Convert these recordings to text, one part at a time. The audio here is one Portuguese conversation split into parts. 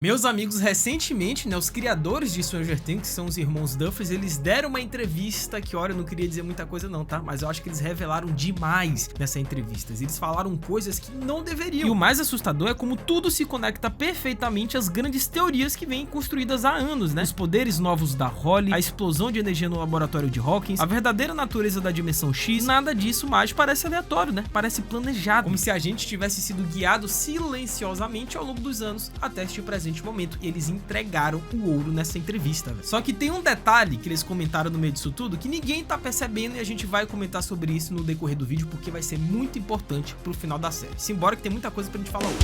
Meus amigos, recentemente, os criadores de Stranger Things, que são os irmãos Duffers, eles deram uma entrevista que, olha, eu não queria dizer muita coisa não, tá? Mas eu acho que eles revelaram demais nessa entrevista. Eles falaram coisas que não deveriam. E o mais assustador é como tudo se conecta perfeitamente às grandes teorias que vêm construídas há anos, né? Os poderes novos da Holly, a explosão de energia no laboratório de Hawkins, a verdadeira natureza da dimensão X, nada disso mais parece aleatório, né? Parece planejado. Como se a gente tivesse sido guiado silenciosamente ao longo dos anos até este presente momento, e eles entregaram o ouro nessa entrevista, velho. Só que tem um detalhe que eles comentaram no meio disso tudo que ninguém tá percebendo, e a gente vai comentar sobre isso no decorrer do vídeo, porque vai ser muito importante pro final da série. Simbora que tem muita coisa pra gente falar hoje.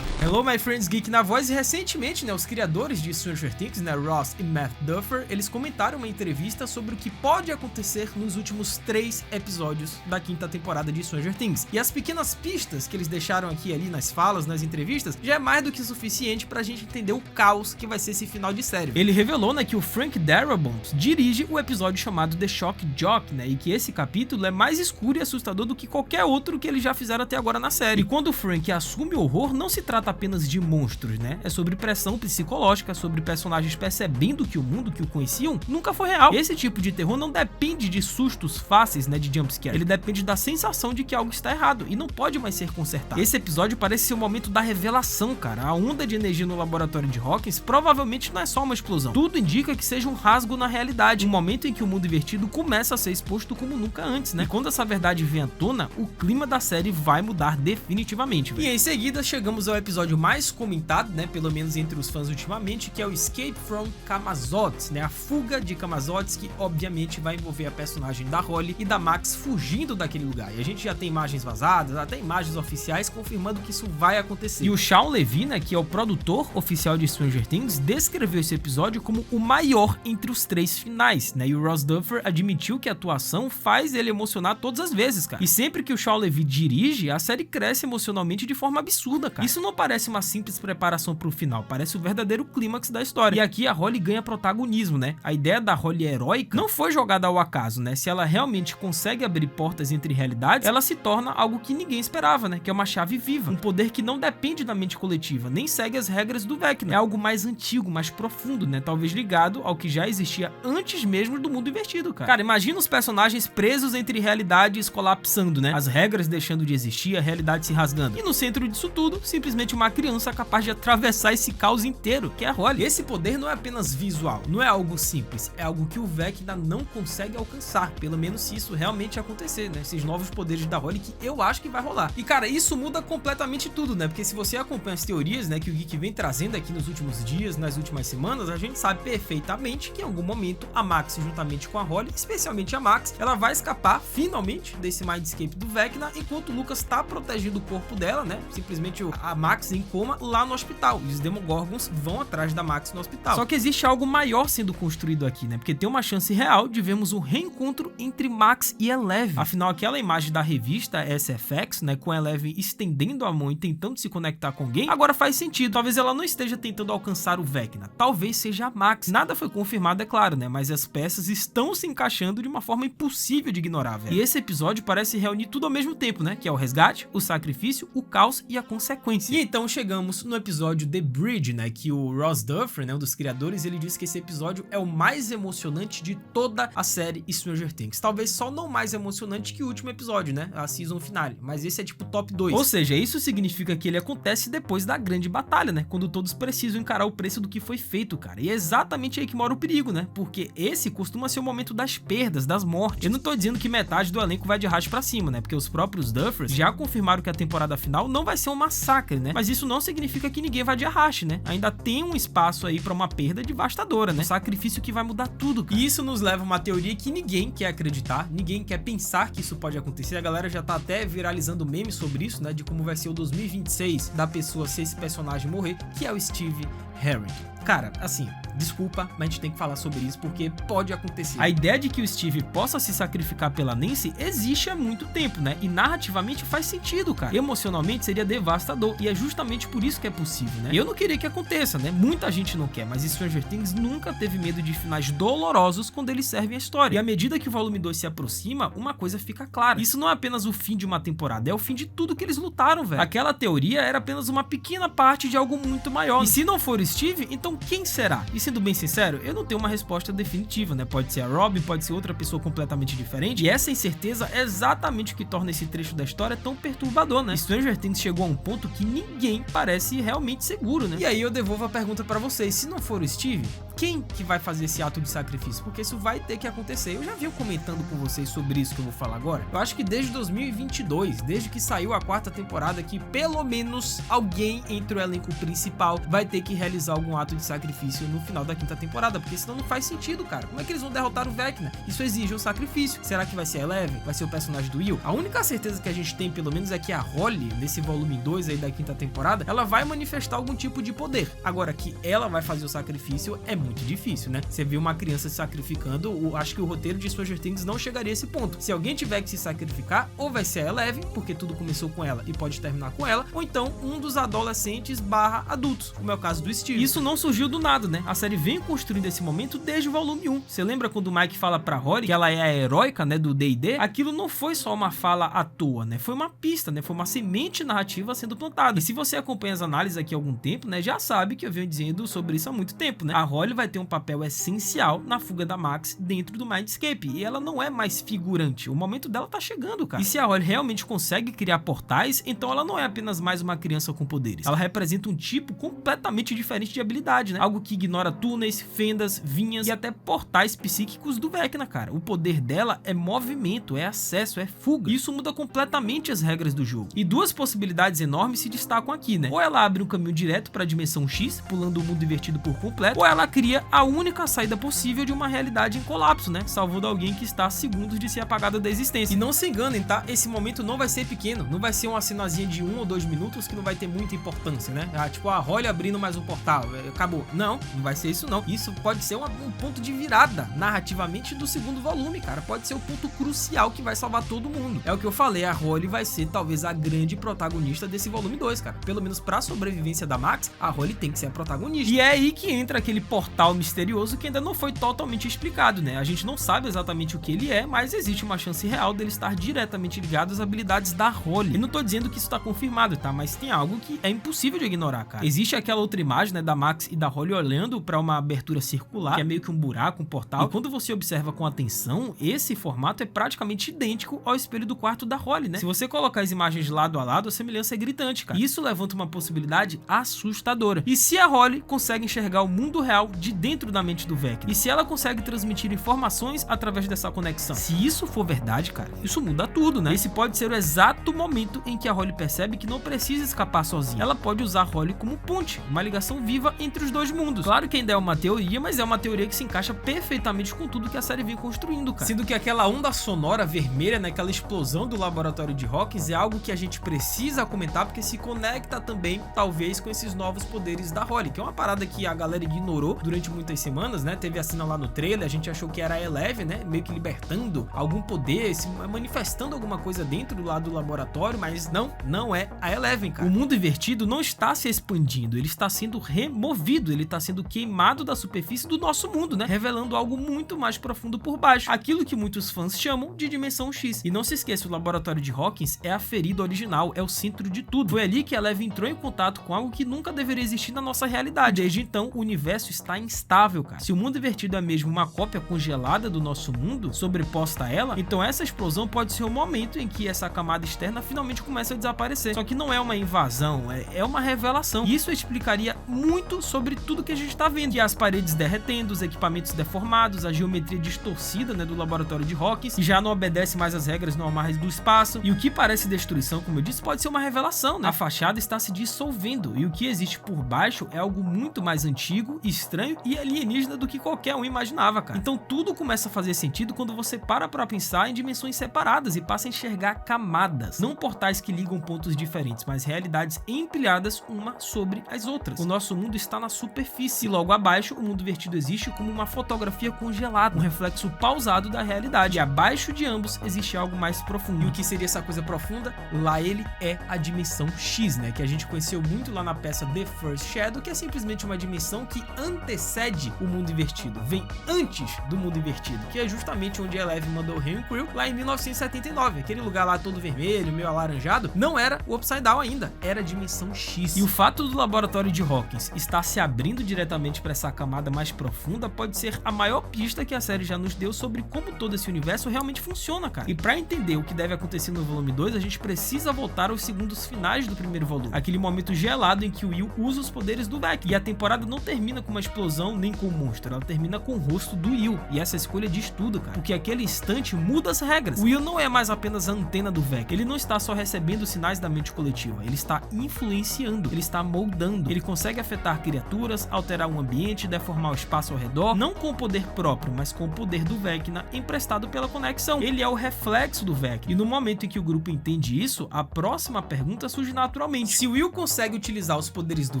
Hello, my friends geek na voz. E recentemente, os criadores de Stranger Things, Ross e Matt Duffer, eles comentaram uma entrevista sobre o que pode acontecer nos últimos 3 episódios da 5ª temporada de Stranger Things. E as pequenas pistas que eles deixaram aqui ali nas falas, nas entrevistas, já é mais do que suficiente pra gente entender o caos que vai ser esse final de série. Ele revelou, que o Frank Darabont dirige o episódio chamado The Shock Jock, e que esse capítulo é mais escuro e assustador do que qualquer outro que eles já fizeram até agora na série. E quando o Frank assume o horror, não se trata apenas de monstros, é sobre pressão psicológica, sobre personagens percebendo que o mundo que o conheciam nunca foi real. Esse tipo de terror não depende de sustos fáceis, de jumpscare. Ele depende da sensação de que algo está errado e não pode mais ser consertado. Esse episódio parece ser o momento da revelação, cara. A onda de energia no laboratório de Hawkins provavelmente não é só uma explosão. Tudo indica que seja um rasgo na realidade, um momento em que o mundo invertido começa a ser exposto como nunca antes, E quando essa verdade vem à tona, o clima da série vai mudar definitivamente, E em seguida chegamos ao episódio mais comentado, pelo menos entre os fãs ultimamente, que é o Escape from Camazotz, a fuga de Camazotz, que obviamente vai envolver a personagem da Holly e da Max fugindo daquele lugar. E a gente já tem imagens vazadas, até imagens oficiais confirmando que isso vai acontecer. E o Shawn Levy, que é o produtor oficial de Stranger Things, descreveu esse episódio como o maior entre os 3 finais, E o Ross Duffer admitiu que a atuação faz ele emocionar todas as vezes, cara. E sempre que o Shawn Levy dirige, a série cresce emocionalmente de forma absurda, cara. Isso não parece uma simples preparação pro final, parece o verdadeiro clímax da história. E aqui a Holly ganha protagonismo, A ideia da Holly heróica não foi jogada ao acaso, Se ela realmente consegue abrir portas entre realidades, ela se torna algo que ninguém esperava, Que é uma chave viva, um poder que não depende da mente coletiva, nem segue as regras do Vecna. É algo mais antigo, mais profundo, Talvez ligado ao que já existia antes mesmo do mundo invertido, cara. Cara, imagina os personagens presos entre realidades colapsando, As regras deixando de existir, a realidade se rasgando. E no centro disso tudo, simplesmente uma criança capaz de atravessar esse caos inteiro, que é a Holly. Esse poder não é apenas visual, não é algo simples, é algo que o Vecna não consegue alcançar, pelo menos se isso realmente acontecer, Esses novos poderes da Holly que eu acho que vai rolar. E cara, isso muda completamente tudo, Porque se você acompanha as teorias, que o Geek vem trazendo aqui nos últimos dias, nas últimas semanas, a gente sabe perfeitamente que em algum momento a Max, juntamente com a Holly, especialmente a Max, ela vai escapar finalmente desse mindscape do Vecna, enquanto o Lucas tá protegendo o corpo dela, Simplesmente a Max em coma lá no hospital. E os Demogorgons vão atrás da Max no hospital. Só que existe algo maior sendo construído aqui, Porque tem uma chance real de vermos um reencontro entre Max e Eleven. Afinal, aquela imagem da revista SFX, com Eleven estendendo a mão e tentando se conectar com alguém, agora faz sentido. Talvez ela não esteja tentando alcançar o Vecna. Talvez seja a Max. Nada foi confirmado, é claro, Mas as peças estão se encaixando de uma forma impossível de ignorar, velho. E esse episódio parece reunir tudo ao mesmo tempo, Que é o resgate, o sacrifício, o caos e a consequência. E então chegamos no episódio The Bridge, que o Ross Duffer, um dos criadores, ele disse que esse episódio é o mais emocionante de toda a série Stranger Things. Talvez só não mais emocionante que o último episódio, a season finale, mas esse é tipo top 2. Ou seja, isso significa que ele acontece depois da grande batalha, quando todos precisam encarar o preço do que foi feito, cara. E é exatamente aí que mora o perigo, porque esse costuma ser o momento das perdas, das mortes. Eu não tô dizendo que metade do elenco vai de arrasto pra cima, porque os próprios Duffers já confirmaram que a temporada final não vai ser um massacre, mas isso não significa que ninguém vai de arraste, Ainda tem um espaço aí pra uma perda devastadora, Um sacrifício que vai mudar tudo, cara. E isso nos leva a uma teoria que ninguém quer acreditar, ninguém quer pensar que isso pode acontecer. A galera já tá até viralizando memes sobre isso, de como vai ser o 2026 da pessoa se esse personagem morrer, que é o Steve Harrington. Cara, assim, desculpa, mas a gente tem que falar sobre isso porque pode acontecer. A ideia de que o Steve possa se sacrificar pela Nancy existe há muito tempo, né? E narrativamente faz sentido, cara. Emocionalmente seria devastador e é justamente por isso que é possível, né? Eu não queria que aconteça, né? Muita gente não quer, mas Stranger Things nunca teve medo de finais dolorosos quando eles servem a história. E à medida que o volume 2 se aproxima, uma coisa fica clara. Isso não é apenas o fim de uma temporada, é o fim de tudo que eles lutaram, velho. Aquela teoria era apenas uma pequena parte de algo muito maior. E se não for o Steve, então quem será? E sendo bem sincero, eu não tenho uma resposta definitiva, né? Pode ser a Robin, pode ser outra pessoa completamente diferente. E essa incerteza é exatamente o que torna esse trecho da história tão perturbador, né? Stranger Things chegou a um ponto que ninguém parece realmente seguro, né? E aí eu devolvo a pergunta pra vocês, se não for o Steve, quem que vai fazer esse ato de sacrifício? Porque isso vai ter que acontecer. Eu já venho comentando com vocês sobre isso que eu vou falar agora. Eu acho que desde 2022, desde que saiu a 4ª temporada, que pelo menos alguém entre o elenco principal vai ter que realizar algum ato de sacrifício no final da 5ª temporada, porque senão não faz sentido, cara. Como é que eles vão derrotar o Vecna? Isso exige um sacrifício. Será que vai ser a Eleven? Vai ser o personagem do Will? A única certeza que a gente tem, pelo menos, é que a Holly, nesse volume 2 aí da 5ª temporada, ela vai manifestar algum tipo de poder. Agora, que ela vai fazer o sacrifício é muito difícil, né? Você vê uma criança se sacrificando, acho que o roteiro de Stranger Things não chegaria a esse ponto. Se alguém tiver que se sacrificar, ou vai ser a Eleven, porque tudo começou com ela e pode terminar com ela, ou então um dos adolescentes / adultos, como é o caso do Steve. Isso não surgiu do nada, né? A série vem construindo esse momento desde o volume 1. Você lembra quando o Mike fala pra Holly que ela é a heróica, né, do D&D? Aquilo não foi só uma fala à toa, né? Foi uma pista, né? Foi uma semente narrativa sendo plantada. E se você acompanha as análises aqui há algum tempo, né, já sabe que eu venho dizendo sobre isso há muito tempo, né? A Holly vai ter um papel essencial na fuga da Max dentro do Mindscape, e ela não é mais figurante. O momento dela tá chegando, cara. E se a Holly realmente consegue criar portais, então ela não é apenas mais uma criança com poderes. Ela representa um tipo completamente diferente de habilidade, né? Algo que ignora túneis, fendas, vinhas e até portais psíquicos do Vecna, cara. O poder dela é movimento, é acesso, é fuga. Isso muda completamente as regras do jogo. E duas possibilidades enormes se destacam aqui, né? Ou ela abre um caminho direto para a dimensão X, pulando o mundo invertido por completo, ou ela cria a única saída possível de uma realidade em colapso, né? Salvando alguém que está a segundos de ser apagada da existência. E não se enganem, tá? Esse momento não vai ser pequeno, não vai ser uma cenazinha de 1 ou 2 minutos que não vai ter muita importância, né? Tipo, a Holly abrindo mais um portal, acabou. Não vai ser isso não. Isso pode ser um ponto de virada narrativamente do segundo volume, cara. Pode ser o ponto crucial que vai salvar todo mundo. É o que eu falei, a Holly vai ser talvez a grande protagonista desse volume 2, cara. Pelo menos pra sobrevivência da Max, a Holly tem que ser a protagonista. E é aí que entra aquele portal misterioso que ainda não foi totalmente explicado, né? A gente não sabe exatamente o que ele é, mas existe uma chance real dele estar diretamente ligado às habilidades da Holly. E não tô dizendo que isso tá confirmado, tá? Mas tem algo que é impossível de ignorar, cara. Existe aquela outra imagem, né, da Max e da Holly olhando pra uma abertura circular, que é meio que um buraco, um portal. E quando você observa com atenção, esse formato é praticamente idêntico ao espelho do quarto da Holly, né? Se você colocar as imagens lado a lado, a semelhança é gritante, cara. E isso levanta uma possibilidade assustadora. E se a Holly consegue enxergar o mundo real de dentro da mente do Vecna? E se ela consegue transmitir informações através dessa conexão? Se isso for verdade, cara, isso muda tudo, né? Esse pode ser o exato momento em que a Holly percebe que não precisa escapar sozinha. Ela pode usar a Holly como ponte, uma ligação viva entre os dois mundos. Claro que ainda é uma teoria, mas é uma teoria que se encaixa perfeitamente com tudo que a série vem construindo, cara. Sendo que aquela onda sonora vermelha, né, aquela explosão do laboratório de Hawkins é algo que a gente precisa comentar, porque se conecta também, talvez, com esses novos poderes da Holly, que é uma parada que a galera ignorou durante muitas semanas, né? Teve a cena lá no trailer, a gente achou que era a Eleven, né, meio que libertando algum poder, se manifestando alguma coisa dentro lá do laboratório, mas não é a Eleven, cara. O mundo invertido não está se expandindo, ele está sendo removido, ele está sendo queimado da superfície do nosso mundo, né? Revelando algo muito mais profundo por baixo. Aquilo que muitos fãs chamam de dimensão X. E não se esqueça, o laboratório de Hawkins é a ferida original, é o centro de tudo. Foi ali que a Eleven entrou em contato com algo que nunca deveria existir na nossa realidade. Desde então, o universo está instável, cara. Se o mundo invertido é mesmo uma cópia congelada do nosso mundo, sobreposta a ela, então essa explosão pode ser o momento em que essa camada externa finalmente começa a desaparecer. Só que não é uma invasão, é uma revelação. E isso explicaria muito sobre tudo que a gente está vendo. E as paredes derretendo, os equipamentos deformados, a geometria distorcida, né, do laboratório de Hawkins, que já não obedece mais às regras normais do espaço. E o que parece destruição, como eu disse, pode ser uma revelação, né? A fachada está se dissolvendo e o que existe por baixo é algo muito mais antigo, estranho estranho e alienígena do que qualquer um imaginava, cara. Então tudo começa a fazer sentido quando você para pra pensar em dimensões separadas e passa a enxergar camadas. Não portais que ligam pontos diferentes, mas realidades empilhadas uma sobre as outras. O nosso mundo está na superfície e logo abaixo o mundo vertido existe como uma fotografia congelada, um reflexo pausado da realidade. E abaixo de ambos existe algo mais profundo. E o que seria essa coisa profunda? Lá ele é a dimensão X, né? Que a gente conheceu muito lá na peça The First Shadow, que é simplesmente uma dimensão que antecede o mundo invertido, vem antes do mundo invertido, que é justamente onde Eleven mandou o Henry Creel lá em 1979. Aquele lugar lá todo vermelho, meio alaranjado, não era o Upside Down ainda, era a dimensão X. E o fato do laboratório de Hawkins estar se abrindo diretamente para essa camada mais profunda pode ser a maior pista que a série já nos deu sobre como todo esse universo realmente funciona, cara. E para entender o que deve acontecer no volume 2, a gente precisa voltar aos segundos finais do primeiro volume, aquele momento gelado em que o Will usa os poderes do Vecna. E a temporada não termina com uma explosão nem com um monstro, ela termina com o rosto do Will. E essa escolha diz tudo, cara, porque aquele instante muda as regras. O Will não é mais apenas a antena do Vecna, ele não está só recebendo sinais da mente coletiva, ele está influenciando, ele está moldando, ele consegue afetar criaturas, alterar o ambiente, deformar o espaço ao redor, não com o poder próprio, mas com o poder do Vecna emprestado pela conexão. Ele é o reflexo do Vecna. E no momento em que o grupo entende isso, a próxima pergunta surge naturalmente. Se o Will consegue utilizar os poderes do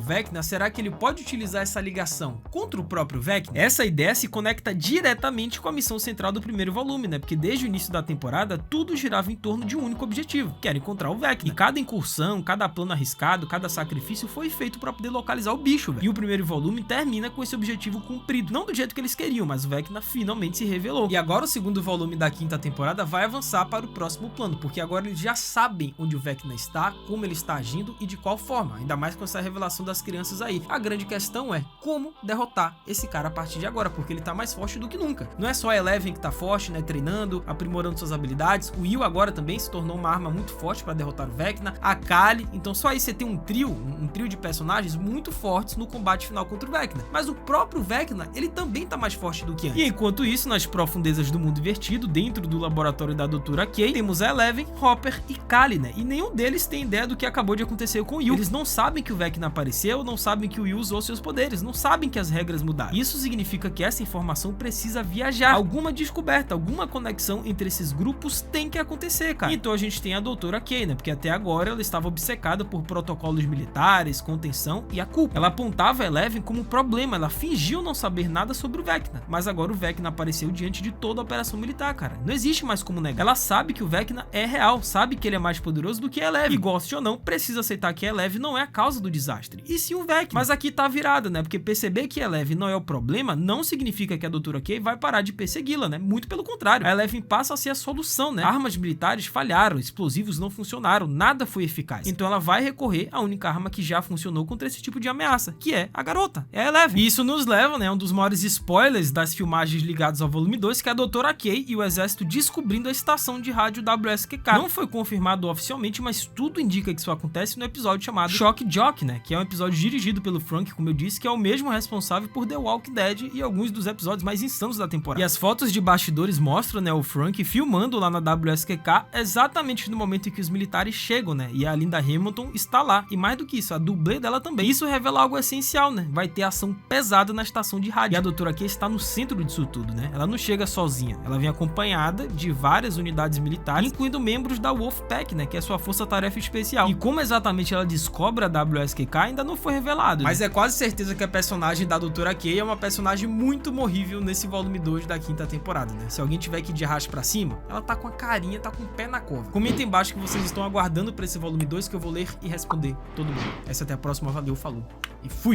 Vecna, será que ele pode utilizar essa ligação contra o próprio Vecna? Essa ideia se conecta diretamente com a missão central do primeiro volume, né? Porque desde o início da temporada, tudo girava em torno de um único objetivo, que era encontrar o Vecna. E cada incursão, cada plano arriscado, cada sacrifício foi feito para poder localizar o bicho, velho. E o primeiro volume termina com esse objetivo cumprido. Não do jeito que eles queriam, mas o Vecna finalmente se revelou. E agora o segundo volume da quinta temporada vai avançar para o próximo plano, porque agora eles já sabem onde o Vecna está, como ele está agindo e de qual forma, ainda mais com essa revelação das crianças aí. A grande questão é como derrotar esse cara a partir de agora, porque ele tá mais forte do que nunca. Não é só a Eleven que tá forte, né, treinando, aprimorando suas habilidades, o Will agora também se tornou uma arma muito forte para derrotar o Vecna, a Kali, então só aí você tem um trio de personagens muito fortes no combate final contra o Vecna. Mas o próprio Vecna, ele também tá mais forte do que antes. E enquanto isso, nas profundezas do mundo invertido, dentro do laboratório da Dra. Kay, temos a Eleven, Hopper e Kali, né? E nenhum deles tem ideia do que acabou de acontecer com o Will. Eles não sabem que o Vecna apareceu, não sabem que o Will usou seus poderes, não sabem que as regras mudaram. Isso significa que essa informação precisa viajar. Alguma descoberta, alguma conexão entre esses grupos tem que acontecer, cara. Então a gente tem a Dra. Kay, né? Porque até agora ela estava obcecada por protocolos militares, contenção e a culpa. Ela apontava a Eleven como problema, ela fingiu não saber nada sobre o Vecna, mas agora o Vecna apareceu diante de toda a operação militar, cara. Não existe mais como negar. Ela sabe que o Vecna é real, sabe que ele é mais poderoso do que a Eleven. E goste ou não, precisa aceitar que a Eleven não é a causa do desastre, e sim o Vecna. Mas aqui tá virada, né? Porque perceber que a Eleven não é o problema não significa que a Dra. Kay vai parar de persegui-la, né? Muito pelo contrário. A Eleven passa a ser a solução, né? Armas militares falharam, explosivos não funcionaram, nada foi eficaz. Então ela vai recorrer à única arma que já funcionou contra esse tipo de ameaça, que é a garota, é a Eleven. E isso nos leva, né, a um dos maiores spoilers das filmagens ligados ao volume 2, que é a Dra. Kay e o exército descobrindo a estação de rádio WSQK. Não foi confirmado oficialmente, mas tudo indica que isso acontece no episódio chamado Shock Jock, né, que é um episódio dirigido pelo Frank, como eu disse, que é o mesmo responsável por The Walking Dead e alguns dos episódios mais insanos da temporada. E as fotos de bastidores mostram, né, o Frank filmando lá na WSQK exatamente no momento em que os militares chegam, né, e a Linda Hamilton está lá. E mais do que isso, a dublê dela também. Isso revela algo essencial, né, vai ter ação pesada na estação de rádio. E a Dra. Kay está no centro disso tudo, né, ela não chega sozinha, ela vem acompanhada de várias unidades militares, incluindo membros da Wolfpack, né, que é sua força-tarefa especial. E como exatamente ela descobre a WSQK ainda não foi revelado, mas né? É quase certeza que a personagem da Dra. Kay é uma personagem muito morrível nesse volume 2 da quinta temporada, né? Se alguém tiver que ir de arrasto pra cima, ela tá com a carinha, tá com o pé na cova. Comenta embaixo que vocês estão aguardando pra esse volume 2 que eu vou ler e responder todo mundo. Essa até a próxima, valeu, falou e fui!